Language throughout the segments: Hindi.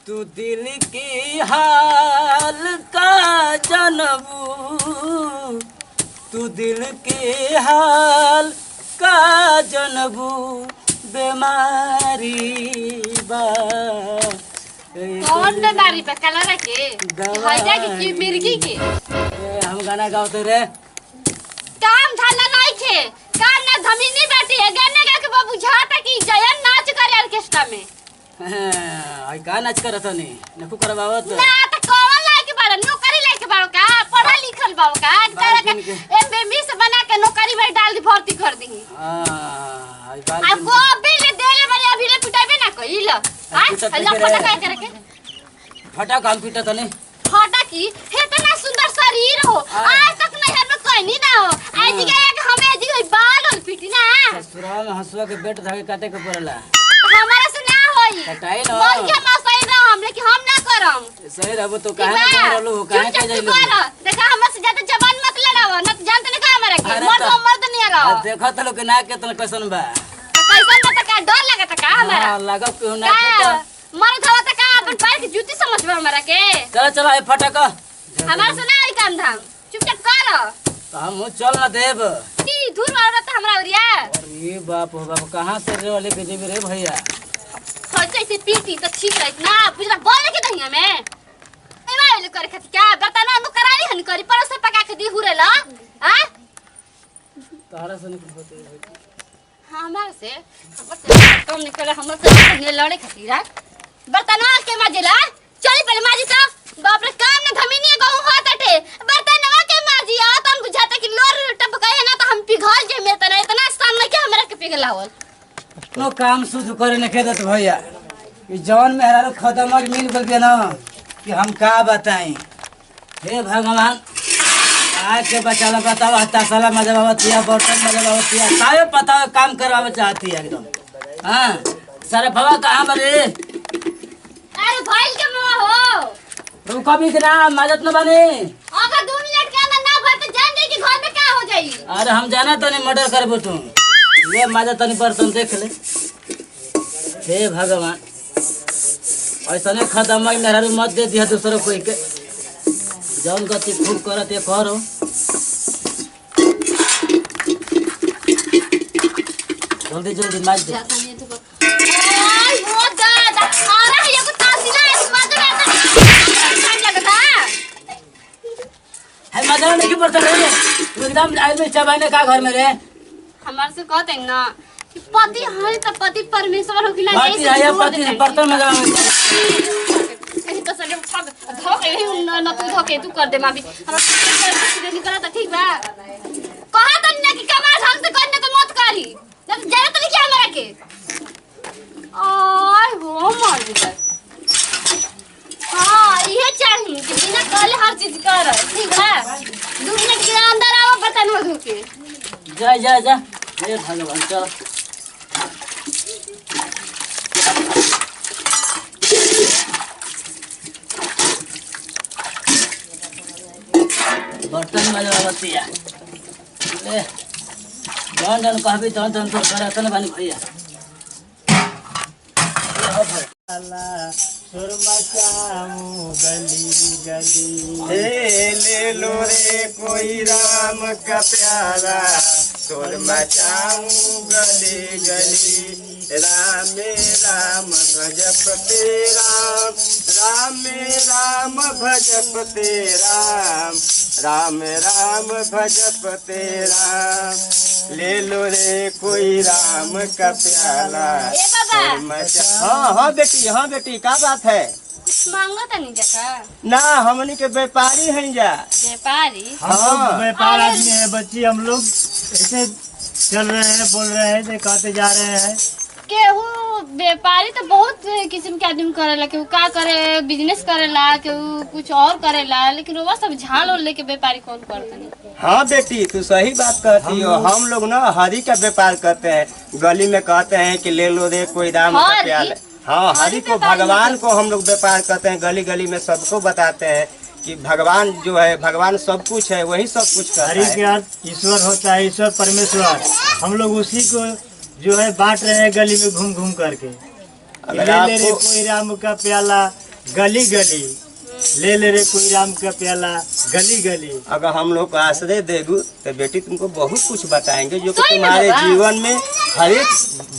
तू दिल की हाल का जनबू, तू दिल की हाल का जनबू, बीमारी बा। कौन बीमारी पे कलर के हइजा की मिर्गी के हम गाना गाते रे। काम धंधा नहीं थे, काम ना धमिनी बैठी है गाने गा के बाबू झाटा की जयन नाच करे ऑर्केस्ट्रा में। आई का नाच करत हनी नकु करवावत ना त कौन लाए के बाड़ नौकरी लाए के बाड़ का पढ़ा लिखल बाड़ का करे के एमबीबी से बना के नौकरी में डाल दी भर्ती कर दी। हां आई बात अब को बिल देले बड़ी अभी ले पिटाबे ना कइल। हां हल्ला फटा काय करे के फटा काम पीटा तने फटा की इतना सुंदर शरीर हो आज तक नहीं हर में कोई नहीं ना हो आज जी के हमें जी कोई बाल और पिटी ना ससुराल में हंसुआ के पेट धागे काटे के पड़ला हमारा से ना होई कटाई ना बोल के ना सही रह हम लेकिन हम ना करम सही रहबो तो काहे ना रहलो काहे के जाइलो देखा हमसे से ज्यादा जवान मत लड़ाओ न जानते नहीं का हमारा के मर्द नहीं रहो देखा त लोग ना के तन कैसन बा कैसन बता का डर लगता का हमारा लगा क्यों ना के मर्द हवा त का अपन पैर की जूती समझ में हमारा के चल चल ए फटक हमारा से ना आई काम धाम चुपचाप कर तो हम चल ना देब की दूर औरत हमरा उरिया। अरे बाप हो बाप कहां से रे वाले के जेबे रे भैया सोचे से पीटी तो ठीक रही ना पूरा बोले के दहिया में ए वाले करे खाती क्या बर्तन नु कराई हन करी परस पका के दी हुरेला। हां तारा से नहीं होते हमार से कम निकले हमर से ने लड़े खातिर बर्तन के माजेला चली पहले माजी तो बाप रे काम ने धमिनी गहू हाथ अटे बर्तनवा के माजी आ तन बुझाता कि लोर टपका है ना तो हम पिघल जे में तना इतना स्थान में के हमरा के पिघलावल नो काम शुद्ध करे ने खेदत भैया ई जवन में हरारो खदमक मिल गल के ना कि हम का बताएं। हे भगवान आके बचाला बताओ हत्ता साला मजबावतिया बर्तन मजबावतिया काहे पता काम करवावे चाहती है एकदम। हां सारे भवा कहां बरे अरे भाई के में हो रुका भी ना मदद न बने अगर 2 मिनट के अंदर ना भर तो जान जाई कि घर में क्या हो जाई। अरे हम जाना तो नहीं मर्डर करबो तू ये मजा तनी बर्तन देख ले। हे भगवान ऐसा ने खदमक मेहरारू मत दे दिया दूसरा कोई के जौन गति खूब करत ये करो जल्दी जल्दी मार दे। ओए वो दादा अरे ये को तासिला इस बात में लगता है मजा नहीं की बर्तन रे तू एकदम आइल में चबाने का घर में रे हमार से कहते हैं ना कि पति है तो पति परमेश्वर हो कि ना पति है पति बर्तन में लगा कहीं तो सजे छब धोके ही न तू धोके तू कर दे मां भी हमरा सीधे निकला तो ठीक बा कहा तो ना कि कमा ढंग से करने तो मत करी जब जरूरत नहीं क्या हमरा के आय हो मर गई। हां ये चाहिए कि बिना कहले हर चीज कर ठीक है 2 मिनट के अंदर आओ बर्तन में धोके जा जा जा हे भगवान चल बर्तन में लगावतिया ले जौन जौन कहबी तौन तौन तो करत न बानी भैया सुरमा चाऊ गली गली हे ले लो रे कोई राम का प्यारा सुरमा चाऊ गली गली राम राम भजपते राम राम राम भजपते राम राम राम भजपते राम ले लो रे कोई राम का प्याला। ए बाबा हाँ हाँ बेटी क्या बात है मांगो तो नहीं जका ना हमनी के व्यापारी हैं जा व्यापारी हाँ व्यापार आदमी है बच्ची हम लोग ऐसे चल रहे हैं बोल रहे हैं दिखाते जा रहे हैं। केहू व्यापारी तो बहुत किस्म के आदमी करेला केहू का करे बिजनेस करेला केहू कुछ और करेला लेकिन वो सब झाल और लेके व्यापारी कौन करता नहीं। हाँ बेटी तू सही बात कहती हो हम लोग ना हरी का व्यापार करते हैं गली में कहते हैं कि ले लो रे कोई राम का प्याला। हाँ हरी को भगवान को हम लोग व्यापार करते हैं गली गली में सबको बताते हैं कि भगवान जो है भगवान सब कुछ है वही सब कुछ करता हरि है। के अर्थ ईश्वर होता है ईश्वर परमेश्वर हम लोग उसी को जो है बांट रहे हैं गली में घूम घूम करके ले ले रे कोई राम का प्याला गली गली ले ले रे कोई राम का प्याला, गली गली। अगर हम लोग को आश्रय देगू तो बेटी तुमको बहुत कुछ बताएंगे जो कि सही में तुम्हारे बाबा। जीवन में हर एक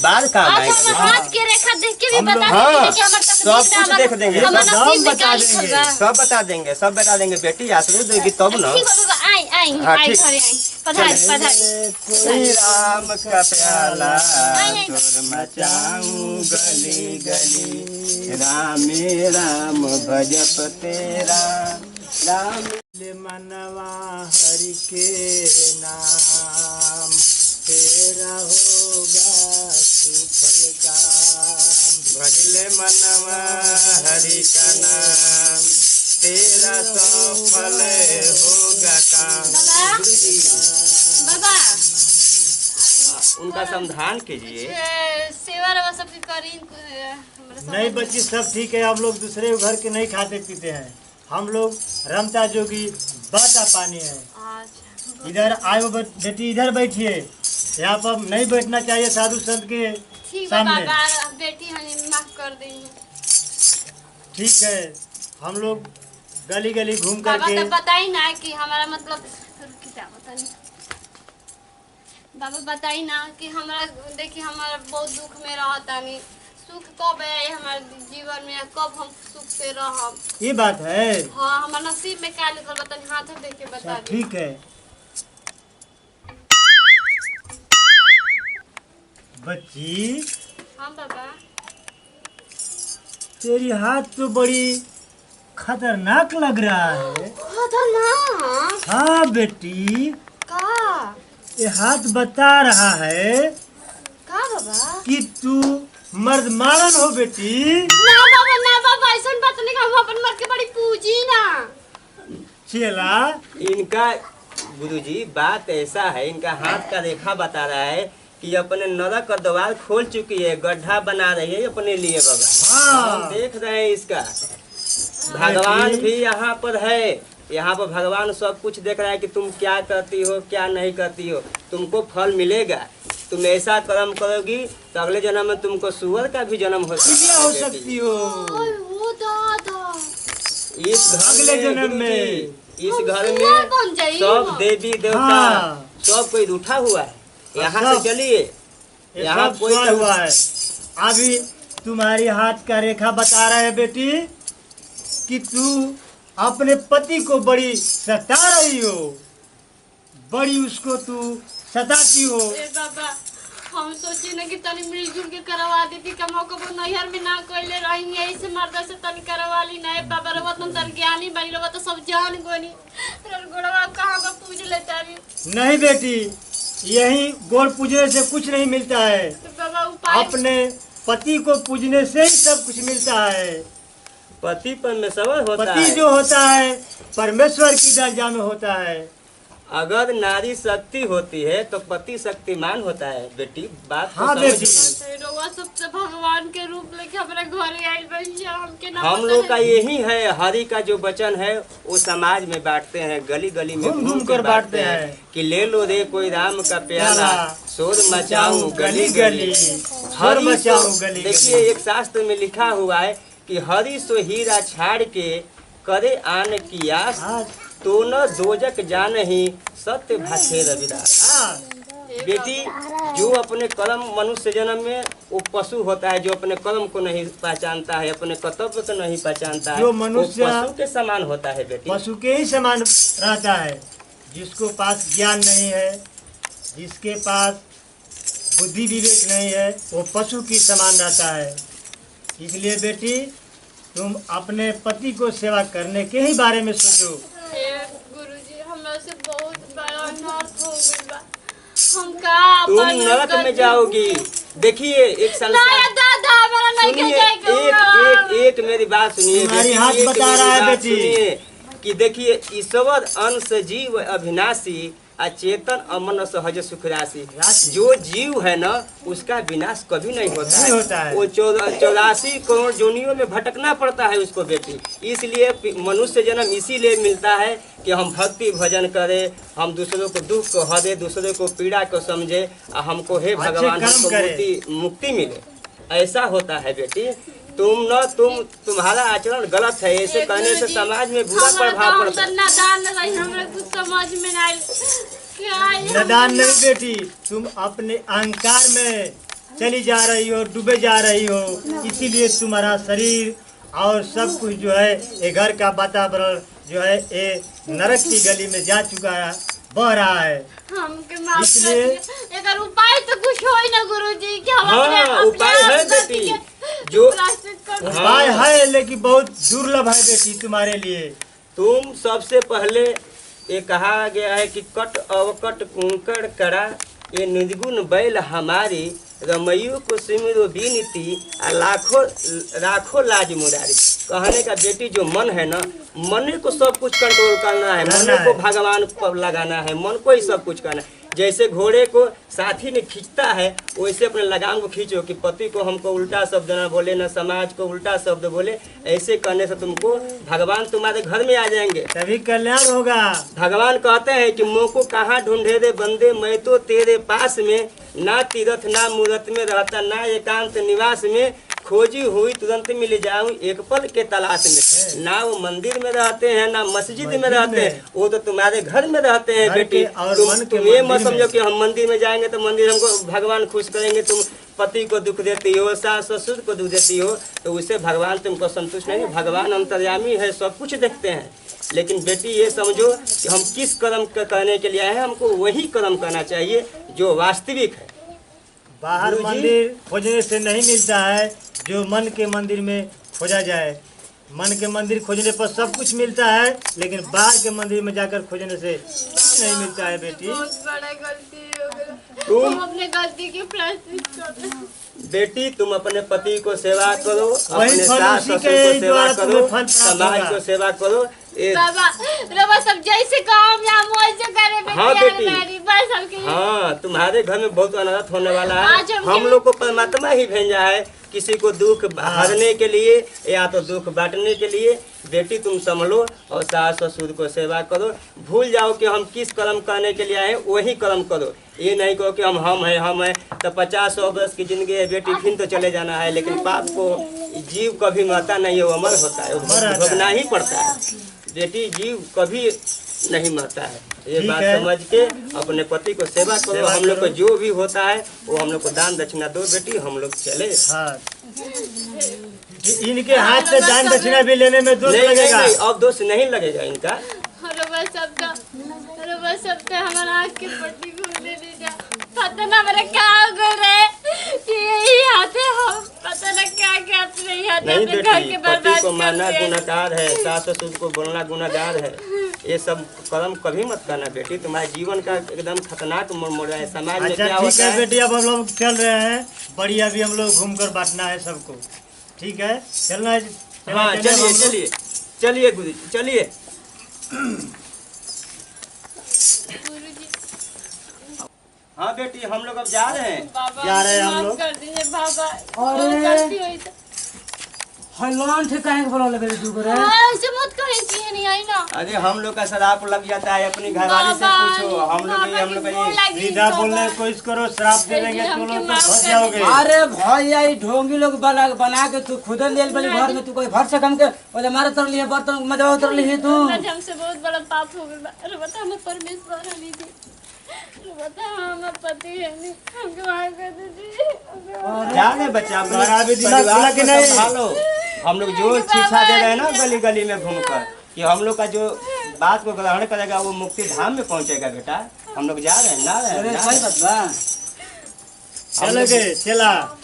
बार काम आज आएगा। हम हाथ के रेखा देख के भी हम लोग- बता हाँ, देंगे कि हमारे सब कुछ देख देंगे, हमारा सब नसीब में बता क्या लिखल देंगे। बा। सब बता देंगे बेटी, आश्रय देगी तब ना। ठीक है बाबा, आई आई हाँ, आई ठीक। घरे आई, पधारी पधारी। ले कोई राम का प्याला आई। सुर मचाऊं गली गली, रामे राम भजपते राम राम। ले मनवा हरि के नाम, तेरा होगा सुफल काम। भजले मनवा हरि का नाम, तेरा सफल होगा काम। बाबा उनका समाधान कीजिए। सेवा रवा सबके करी हमारे सब- नहीं बच्ची सब ठीक है, हम लोग दूसरे घर के नहीं खाते पीते हैं। हम लोग रमता जोगी बाता पानी है। अच्छा इधर आयो बेटी, इधर बैठिए, यहाँ पर नहीं बैठना चाहिए साधु संत के ठीक है सामने। बाबा, बेटी हमें माफ कर देंगे। ठीक है, हम लोग गली गली घूम बाबा करके तो बताई ना कि हमारा मतलब क्या बतानी बाबा बताई ना कि हमारा देखिए हमारा बहुत दुख में रहता नहीं, सुख कब है हमारे जीवन में, कब हम सुख से रहब। ये बात है। हाँ हमारा नसीब में क्या लिखल बतानी, हाथ देख के बता दी। ठीक है बच्ची, हाँ बाबा। तेरी हाथ तो बड़ी खतरनाक लग रहा है। खतरनाक हाँ बेटी, का ये हाथ बता रहा है का बाबा? कि तू मर्द मारन हो बेटी। ना बाबा ऐसा बात नहीं, हम अपन मर्द के बड़ी पूजी ना। चेला, इनका गुरुजी बात ऐसा है, इनका हाथ का रेखा बता रहा है कि अपने नरक का द्वार खोल चुकी है, गड्ढा बना रही है अपने लिए बाबा। हाँ। हम देख रहे हैं इसका। भगवान भी यहाँ पर है, यहाँ पर भगवान सब कुछ देख रहा है कि तुम क्या करती हो क्या नहीं करती हो, तुमको फल मिलेगा। तुम ऐसा कर्म करोगी तो अगले जन्म में तुमको सुअर का भी जन्म हो क्या हो सकती हो ओए हो दादा, इस घर अगले जन्म गुरुजी, में। इस हम घर सुअर बन में जाइए सब हम। देवी देवता हाँ। सब कोई उठा हुआ है। यहाँ सब- से चलिए, ये यहाँ सब कोई स्वर हुआ है। अभी तुम्हारी हाथ का रेखा बता रहा है बेटी कि तू अपने पति को बड़ी सता रही हो, बड़ी उसको तू सताती हो। ए बाबा हम सोचे ना कि तनी मिलजुल के करवा देती, कमो को नैहर में ना कोइले रहेंगे, ऐसे मर्द से तनी करवा ली ना। ए बाबा रवा तुम तर ज्ञानी बनी, रवा तो सब जान गोनी, रल गोड़वा कहां का पूज लेता रही। नहीं बेटी, यही गोड़ पूजने से कुछ नहीं मिलता है, तो बाबा उपाय अपने पति को पूजने से ही सब कुछ मिलता है। पति परमेश्वर होता पति है। जो होता है परमेश्वर की दर्जा में होता है। अगर नारी शक्ति होती है तो पति शक्तिमान होता है बेटी। बात को हाँ समझ। बेटी। रवा सबसे भगवान के रूप लेके हमारे घरे आइल भैया, हमके ना हम पता लोग का है। यही है, हरि का जो वचन है वो समाज में बांटते हैं, गली गली में घूम घूम घूम कर बांटते हैं कि ले लो रे कोई राम का प्याला, प्याला, शोर मचाऊं गली गली। शोर हरि मचाऊं सो- गली देखिए गली। एक शास्त्र में लिखा हुआ है कि हरि सो हीरा छाड़ के करे आन की आस, हाँ, तो न दोजक जान ही सत्य भाषे रविदास। हाँ, बेटी जो अपने कर्म मनुष्य जन्म में वो पशु होता है, जो अपने कर्म को नहीं पहचानता है, अपने कर्तव्य को नहीं पहचानता है, जो वो मनुष्य- पशु के समान होता है बेटी। पशु के ही समान रहता है। जिसको पास ज्ञान नहीं है, जिसके पास बुद्धि विवेक नहीं है, वो पशु की समान रहता है। इसलिए बेटी तुम अपने पति को सेवा करने के ही बारे में सोचो। हे गुरुजी हमरा से बहुत बड़ा अनर्थ हो गइल बा, हम का तुम अपन नरक में गलती- जाओगी। देखिए एक ना संसार, दादा मेरा नहीं के सुनिए जाए एक एक एक मेरी बात सुनिए तुम्हारी बेटी, हाथ एक बता मेरी रहा है बात बेटी। सुनिए कि देखिए ईश्वर अंश जीव अविनाशी अचेतन अमन सहज सुख राशि। राशि। जो जीव है ना उसका विनाश कभी नहीं होता नहीं होता है। वो 84 करोड़ जोनियों में भटकना पड़ता है उसको बेटी। इसलिए मनुष्य जन्म इसीलिए मिलता है कि हम भक्ति भजन करें, हम दूसरों को दुख को हरे, दूसरों को पीड़ा को समझे, और हमको हे भगवान कर्म हमको करें। मुक्ति मिले। ऐसा होता है बेटी। तुम्हारा आचरण गलत है। ऐसे कहने से समाज में बुरा प्रभाव पड़ता है। नादान रही, हमरा कुछ समझ में नहीं आइल। क्या है? नादान नहीं बेटी, तुम अपने अहंकार में चली जा रही हो, डूबे जा रही हो, इसीलिए तुम्हारा शरीर और सब कुछ जो है ये घर का वातावरण जो है ये नरक की गली में जा चुका है, बह रहा है। हमके माफ इसलिए- कर दीजिए। अगर उपाय तो कुछ हो ही ना गुरुजी कि हम हाँ, अपने उपाय आप है गलती बेटी। के जो- प्रायश्चित कर दें। उपाय है लेकिन बहुत दुर्लभ है बेटी तुम्हारे लिए। तुम सबसे पहले ये कहा गया है कि कट अवकट कुंकड़ करा, ये निर्गुण बैल हमारी, रमैयो को सिमरो बीनती, लाखों लाज मुरारी। कहने का बेटी जो मन है ना, मन को सब कुछ कंट्रोल करना है, मन को भगवान पर लगाना है, मन को ही सब कुछ करना है। जैसे घोड़े को साथी ने खींचता है वैसे अपने लगाम को खींचो कि पति को हमको उल्टा शब्द ना बोले, ना समाज को उल्टा शब्द बोले। ऐसे करने से तुमको भगवान तुम्हारे घर में आ जाएंगे, तभी कल्याण होगा। भगवान कहते हैं कि मोह को कहाँ ढूंढे रे बंदे, मैं तो तेरे पास में, ना तीरथ ना मूरत में रहता, ना एकांत निवास में, खोजी हुई तुरंत मिल जाऊं एक पल के तलाश में। ना वो मंदिर में रहते हैं ना मस्जिद में रहते हैं, वो तो तुम्हारे घर में रहते हैं बेटी। तुम ये मत समझो कि हम मंदिर में जाएंगे तो मंदिर हमको भगवान खुश करेंगे। तुम पति को दुख देती हो, सास ससुर को दुख देती हो, तो उससे भगवान तुमको संतुष्ट नहीं। भगवान अंतर्यामी है, सब कुछ देखते हैं। लेकिन बेटी ये समझो कि हम किस कर्म करने के लिए आए हैं, हमको वही कर्म करना चाहिए जो वास्तविक है। बाहर गुरुजी? मंदिर खोजने से नहीं मिलता है, जो मन के मंदिर में खोजा जाए। मन के मंदिर खोजने पर सब कुछ मिलता है, लेकिन बाहर के मंदिर में जाकर खोजने से कुछ नहीं मिलता है बेटी। बहुत बड़ा गलती हो गया। तुम- हम अपने गलती की प्रायश्चित कर दें। बेटी तुम अपने पति को सेवा करो, वही अपने फल सास उसी ससुर के को सेवा द्वारा करो, तुम्हें फल प्राप्त समाज होगा। को सेवा करो। ये बाबा रवा सब जैसे काम या वैसे करे बेटी। हाँ यार बेटी। मेरी बस हमके हाँ, तुम्हारे घर में बहुत अनर्थ होने वाला है। आज हम हम लोग को परमात्मा ही भेजा है किसी को दुख हरने के लिए या तो दुख बांटने के लिए। बेटी तुम संभलो और सास ससुर को सेवा करो। भूल जाओ कि हम किस कर्म करने के लिए आए, वही कर्म करो। ये नहीं कहो कि हम हैं तो 50-100 वर्ष की जिंदगी है बेटी, फिर तो चले जाना है। लेकिन पाप को जीव कभी मरता नहीं है, वो अमर होता है, वो भोगना ही पड़ता है। बेटी जीव कभी नहीं मरता है। ये बात समझ के अपने पति को सेवा करो। हम लोग को जो भी होता है वो हम लोग को दान दक्षिणा दो बेटी, हम लोग चले। हाँ, इनके हाथ से दान दक्षिणा भी लेने में दोष लगेगा। नहीं, अब दोष नहीं लगेगा इनका। रवा सब तो हमारा आँख के पट्टी घूम दे दीजिए। पता ना मेरा क्या हो गया कि यही हाथे हम पता ना क्या क्या अपने हाथे नहीं अपने घर बेटी, के पति बर्बाद को कर मानना दिए। गुनाहगार है, सास ससुर को बोलना गुनाहगार है। ये सब कर्म कभी मत करना बेटी, तुम्हारे जीवन का एकदम खतरनाक मोड़ है। समाज में अच्छा क्या ठीक होता है है। बेटी, अब हम लोग चल रहे हैं। बढ़िया भी हम लोग घूम कर बांटना है सबको। ठीक है, चलना है। हाँ चलिए चलिए चलिए गुरु जी चलिए। गुरुजी, हाँ बेटी हम लोग अब जा रहे हैं। बाबा जा रहे हैं हम माफ लोग। कर दीजिए बाबा। अरे। बहुत गलती हुई तो। हलवान ठे काहे के बोला बेटी तू करे? हाँ, ऐसे मत करिए कि नहीं आई ना। अरे हम लोग का श्राप लग जाता है, अपनी घरवाली से पूछो। हम लोग ये सीधा बोलने की कोशिश करो, श्राप दे देंगे तुम लोग तो फंस जाओगे। अरे भैया ये ढोंगी लोग बना के तू खुद लेल बड़ी घर में, तू कोई घर से कम के बोले मारे तर लिए बर्तन मजा उतर ली तू। हमसे बहुत बड़ा पाप हो गया। अरे बता हम परमेश्वर हनी थी। अरे बता हम पति है नहीं, हमके माफ कर दीजिए। जाने बच्चा तुम्हारा भी दिमाग परिवार खुला कि को नहीं? संभालो। हम लोग जो शिक्षा दे रहे हैं ना गली गली में घूमकर, कि हम लोग का जो बात को ग्रहण करेगा वो मुक्ति धाम में पहुंचेगा बेटा। हम लोग जा रहे हैं ना अरे सही बात बा। चलोगे चला।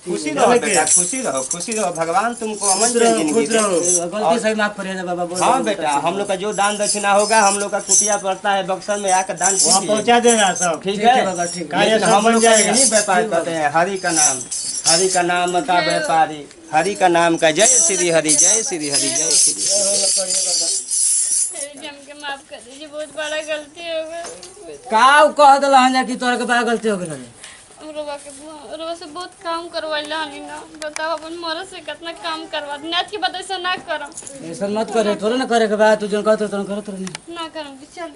खुशी रहो बेटा, खुशी रहो। भगवान तुमको अमन दे जिंदगी खुश दे। रहो। गलती सही माफ करिए बाबा बोल। हाँ बेटा, हम लोग का जो दान दक्षिणा होगा, हम लोग का कुटिया पड़ता है बक्सर में आकर दान वहाँ कीजिए। पहुँचा देना सब। ठीक ठीक है है बाबा, ठीक है। कार्य लेकिन सब हम बन लोग जाएगा। यही व्यापार करते हैं, हरि का नाम बता व्यापारी, हरि का नाम का जय श्री हरि, जय श्री हरि, जय श्री हरि। हमके माफ कर दीजिए, बहुत बड़ा गलती हो गई। का कह दिला हन कि तोरा के बड़ा गलती हो गेल। रोवा से बहुत काम करवाइला हनी ना। बताओ अपन मरद से कितना काम करवा नेत की बात ऐसा ना करम। ऐसा मत करे, थोड़ा ना करे के बाद तू जन कहत तो करत नहीं। ना करम कि चल